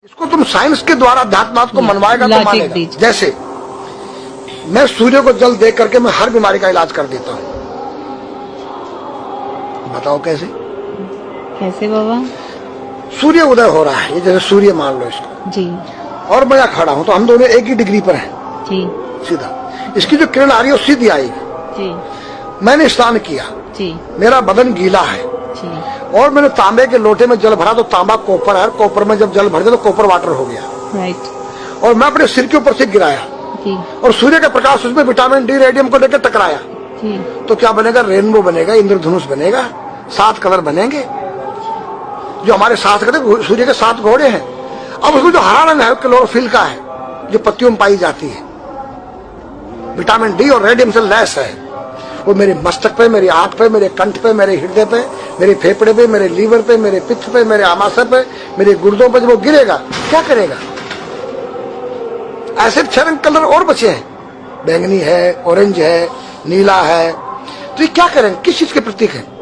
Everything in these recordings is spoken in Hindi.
इसको तुम साइंस के द्वारा अध्यात्म को मनवाएगा तो मानेगा। जैसे मैं सूर्य को जल देख करके मैं हर बीमारी का इलाज कर देता हूँ। बताओ कैसे? कैसे बाबा? सूर्य उदय हो रहा है, ये जैसे सूर्य मान लो इसको जी, और मैं यहाँ खड़ा हूँ तो हम दोनों एक ही डिग्री पर हैं जी, सीधा। इसकी जो किरण आ रही है वो सीधी आएगी। जी, मैंने स्नान किया, जी, मेरा बदन गीला है जी, और मैंने तांबे के लोटे में जल भरा तो तांबा कॉपर है, कॉपर में जब जल भर गया तो कॉपर वाटर हो गया। राइट। और मैं अपने सिर के ऊपर से गिराया जी, और सूर्य का प्रकाश उसमें विटामिन डी रेडियम को लेकर टकराया जी, तो क्या बनेगा? रेनबो बनेगा, इंद्रधनुष बनेगा, 7 कलर बनेंगे। जो हमारे 7 कलर सूर्य के 7 घोड़े हैं। अब उसमें जो हरा रंग है क्लोरोफिल का है, जो पत्तियों में पाई जाती है, विटामिन डी और रेडियम से लैस है। वो मेरे मस्तक पे, मेरी आंख पे, मेरे कंठ पे, मेरे हृदय पे, मेरे फेफड़े पे, मेरे लीवर पे, मेरे पित्त पे, मेरे आमाशय पे, मेरे गुर्दों पे जब वो गिरेगा क्या करेगा? ऐसे 6 रंग कलर और बचे हैं, बैंगनी है, ऑरेंज है, नीला है। तो ये क्या करेंगे? किस चीज के प्रतीक है?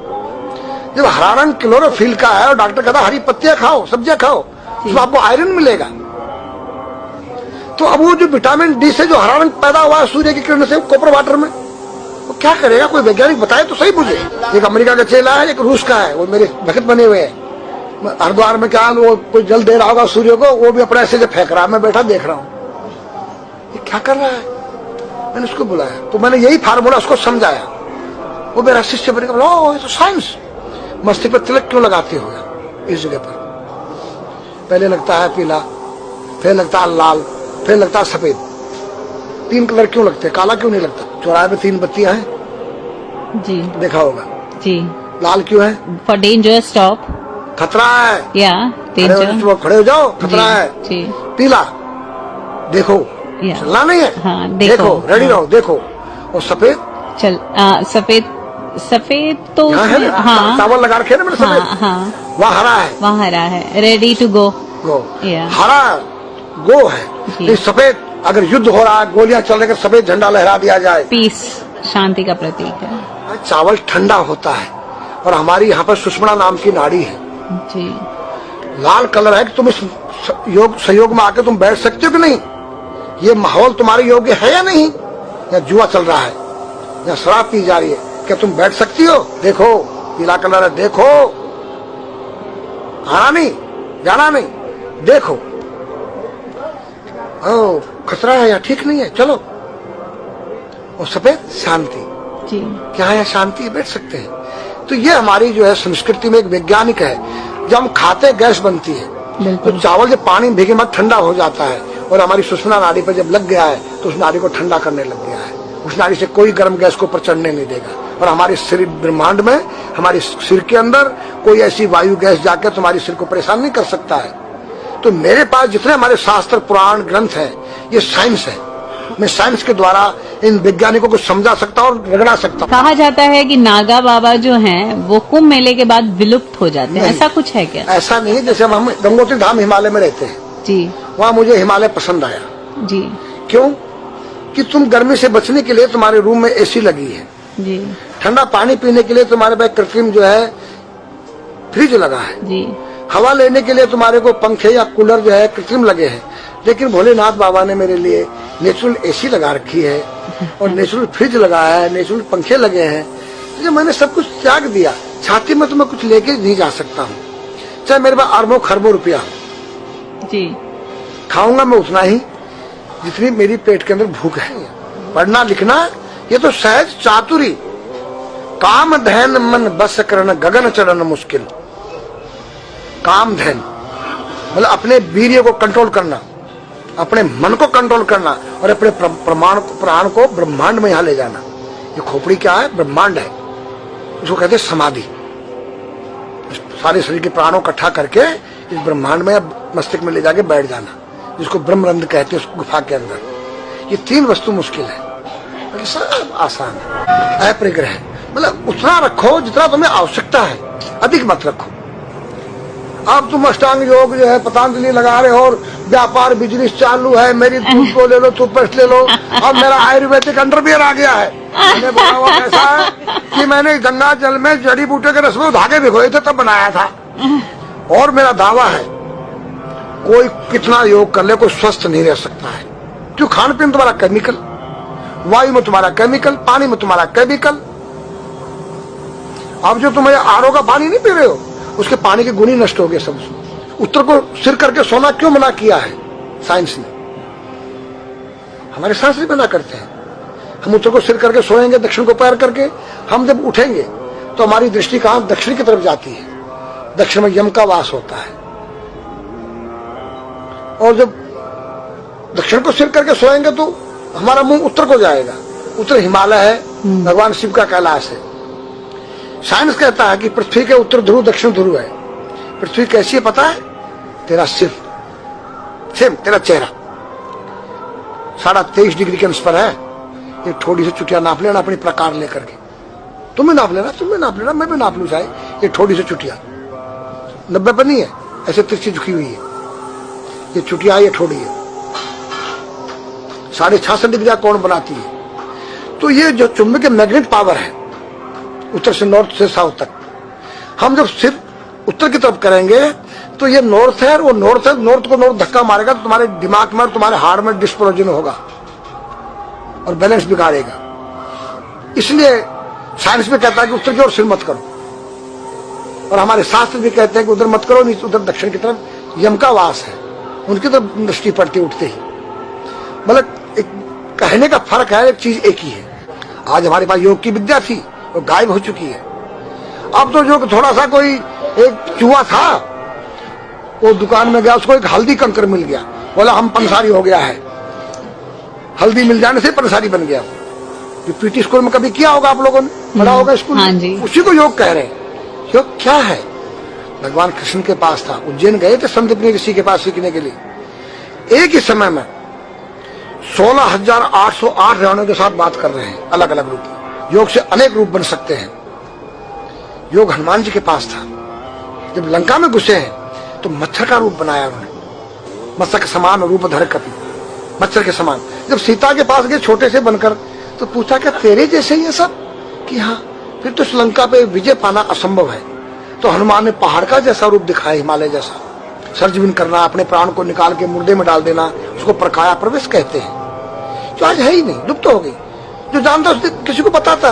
जब हरा रंग क्लोरोफिल का है और डॉक्टर कहता हरी पत्तियां खाओ, सब्जियां खाओ, तो आपको आयरन मिलेगा। तो अब वो जो विटामिन डी से जो हरा रंग पैदा हुआ है सूर्य की किरण से कॉपर वाटर में, वो क्या करेगा? कोई वैज्ञानिक बताए तो सही मुझे। एक अमेरिका का चेला है, एक रूस का है, वो मेरे भक्त बने हुए हैं। हरिद्वार में क्या वो कोई जल दे रहा होगा सूर्य को, वो भी अपने ऐसे जो फेंक रहा है, मैं बैठा देख रहा हूँ ये क्या कर रहा है। मैंने उसको बुलाया तो मैंने यही फार्मूला उसको समझाया। वो मेरा शिष्य बन गया। ओ ये तो साइंस। मस्तिष्क पर तिलक क्यों लगाते हो इस जगह पर? पहले लगता है पीला, फिर लगता है लाल, फिर लगता है सफेद। 3 कलर क्यों लगते हैं? काला क्यों नहीं लगता? चौराहे पे 3 बत्तियां हैं, जी देखा होगा। जी। लाल क्यों है? फॉर डेंजर स्टॉप, खतरा है। या डेंजर, खड़े हो जाओ, खतरा है। जी। पीला देखो, चलना नहीं है। हाँ, देखो, रेडी रहो, देखो। और सफेद चल सफेद, सफेद तो हाँ चावल लगा रखे ना मैंने सफेद। हाँ, हाँ, वहाँ हरा है, वहाँ हरा है, रेडी टू गो। हरा गो है। सफेद अगर युद्ध हो रहा है, गोलियां चल रही है, सफेद झंडा लहरा दिया जाए, पीस, शांति का प्रतीक है। चावल ठंडा होता है। और हमारी यहाँ पर सुषमणा नाम की नाड़ी है जी। लाल कलर है कि तुम इस योग सहयोग में आके तुम बैठ सकते हो कि नहीं? ये माहौल तुम्हारे योग्य है या नहीं? या जुआ चल रहा है, या शराब पी जा रही है, क्या तुम बैठ सकती हो? देखो पीला कलर है, देखो, आना नहीं, जाना नहीं, देखो। ओ खतरा है या ठीक नहीं है, चलो। और सफेद शांति जी। क्या है? शांति, बैठ सकते हैं। तो ये हमारी जो है संस्कृति में एक वैज्ञानिक है। जब हम खाते गैस बनती है तो चावल जब पानी में भीगे मत ठंडा हो जाता है और हमारी सुषुम्ना नाड़ी पर जब लग गया है तो उस नाड़ी को ठंडा करने लग गया है। उस नाड़ी से कोई गर्म गैस को ऊपर चढ़ने नहीं देगा। और हमारे सिर ब्रह्मांड में, हमारे सिर के अंदर कोई ऐसी वायु गैस जाकर तुम्हारे सिर को परेशान नहीं कर सकता है। तो मेरे पास जितने हमारे शास्त्र पुराण ग्रंथ हैं, ये साइंस है। मैं साइंस के द्वारा इन वैज्ञानिकों को समझा सकता हूँ और रगड़ा सकता हूँ। कहा जाता है कि नागा बाबा जो हैं वो कुंभ मेले के बाद विलुप्त हो जाते हैं, ऐसा कुछ है क्या? ऐसा नहीं। जैसे हम गंगोत्री धाम हिमालय में रहते हैं जी, वहाँ मुझे हिमालय पसंद आया जी। क्यों? कि तुम गर्मी से बचने के लिए तुम्हारे रूम में एसी लगी है जी, ठंडा पानी पीने के लिए तुम्हारे पास कृत्रिम जो है फ्रिज लगा है जी, हवा लेने के लिए तुम्हारे को पंखे या कूलर जो है कृत्रिम लगे हैं। लेकिन भोलेनाथ बाबा ने मेरे लिए नेचुरल एसी लगा रखी है और नेचुरल फ्रिज लगाया है, नेचुरल पंखे लगे हैं। तो मैंने सब कुछ त्याग दिया। छाती में तो मैं कुछ लेके नहीं जा सकता हूँ, चाहे मेरे पास अरबों खरबों रुपया जी। खाऊंगा मैं उतना ही जितनी मेरी पेट के अंदर भूख है। पढ़ना लिखना ये तो सहज चातुरी। काम धैन मन बस करना गगन चढ़न मुश्किल। काम धैन मतलब अपने वीर्य को कंट्रोल करना, अपने मन को कंट्रोल करना और अपने प्राण को ब्रह्मांड में यहाँ ले जाना। ये खोपड़ी क्या है? ब्रह्मांड है। इसको कहते हैं समाधि। सारे शरीर के प्राणों इकट्ठा करके इस ब्रह्मांड में मस्तिष्क में ले जाके बैठ जाना, जिसको ब्रह्मरंध्र कहते हैं, उस गुफा के अंदर। ये 3 वस्तु मुश्किल है, बाकी सब आसान है। अपरिग्रह मतलब उतना रखो जितना तुम्हें आवश्यकता है, अधिक मत रखो। अब तुम अष्टांग योग जो है पतंजलि लगा रहे हो और व्यापार बिजनेस चालू है, मेरी दूध को ले लो, टूथपेस्ट ले लो। अब मेरा आयुर्वेदिक अंडरवियर आ गया है। मैंने बोला हुआ ऐसा है कि मैंने गंगा जल में जड़ी बूटे के रस में धागे भिगोए थे तब बनाया था। और मेरा दावा है कोई कितना योग कर ले कोई स्वस्थ नहीं रह सकता है। क्यों? खान पीन तुम्हारा केमिकल, वायु में तुम्हारा केमिकल, पानी में तुम्हारा केमिकल। अब जो तुम आरओ का पानी नहीं पी रहे हो, उसके पानी के गुण ही नष्ट हो गए सब। उत्तर को सिर करके सोना क्यों मना किया है साइंस ने? हमारे शास्त्र मना करते हैं। हम उत्तर को सिर करके सोएंगे, दक्षिण को पैर करके। हम जब उठेंगे तो हमारी दृष्टि कहां? दक्षिण की तरफ जाती है। दक्षिण में यम का वास होता है। और जब दक्षिण को सिर करके सोएंगे तो हमारा मुंह उत्तर को जाएगा। उत्तर हिमालय है, भगवान शिव का कैलाश है। साइंस कहता है कि पृथ्वी के उत्तर ध्रुव दक्षिण ध्रुव है। पृथ्वी कैसी है पता है? तेरा सिर, सेम तेरा चेहरा 23.5 डिग्री के अंश पर है। एक थोड़ी सी चुटिया नाप लेना अपनी प्रकार लेकर के। तुम भी नाप लेना, तुम भी नाप लेना, मैं भी नाप लू चाहे। ये थोड़ी सी चुटिया 90 पर नहीं है, ऐसे तिरछी झुकी हुई है। ये चुटिया, ये थोड़ी है 66.5 डिग्री कोण बनाती है। तो ये जो चुंबकीय मैग्नेट पावर है उत्तर से नॉर्थ से साउथ तक, हम जब सिर उत्तर की तरफ करेंगे तो ये नॉर्थ है, और वो नॉर्थ है, नॉर्थ को नॉर्थ धक्का मारेगा तो तुम्हारे दिमाग में और तुम्हारे हार्ट में डिस्प्रोजन होगा और बैलेंस बिगाड़ेगा। इसलिए साइंस में कहता है कि उत्तर की ओर सिर मत करो, और हमारे शास्त्र भी कहते हैं कि उधर मत करो, उधर दक्षिण की तरफ यम का वास है, उनकी तरफ दृष्टि पड़ती उठते ही। मतलब एक कहने का फर्क है, एक चीज एक ही है। आज हमारे पास योग की विद्या थी, वो गायब हो चुकी है। अब तो जो थोड़ा सा कोई एक चूहा था, वो दुकान में गया, उसको एक हल्दी कंकर मिल गया, बोला हम पंसारी हो गया है। हल्दी मिल जाने से पंसारी बन गया। जो पीटी स्कूल में कभी किया होगा आप लोगों ने, पढ़ा होगा स्कूल हाँ में, जी। उसी को योग कह रहे हैं। योग क्या है? भगवान कृष्ण के पास था, उज्जैन गए थे संदीपनी ऋषि के पास सीखने के लिए। एक ही समय में 16,808 रावणों के साथ बात कर रहे हैं, अलग अलग रूप। योग से अनेक रूप बन सकते हैं। योग हनुमान जी के पास था। जब लंका में घुसे हैं तो मच्छर का रूप बनाया उन्होंने, मत्स्य के समान रूप धर कपि, मच्छर के समान। जब सीता के पास गए छोटे से बनकर, तो पूछा क्या तेरे जैसे ही है सब? कि हाँ। फिर तो श्रीलंका पे विजय पाना असंभव है। तो हनुमान ने पहाड़ का जैसा रूप दिखाया, हिमालय जैसा। सर्जविन करना, अपने प्राण को निकाल के मुर्दे में डाल देना, उसको प्रकाया प्रवेश कहते हैं, जो आज है ही नहीं, लुप्त हो गई। जो जानता उसने किसी को बताता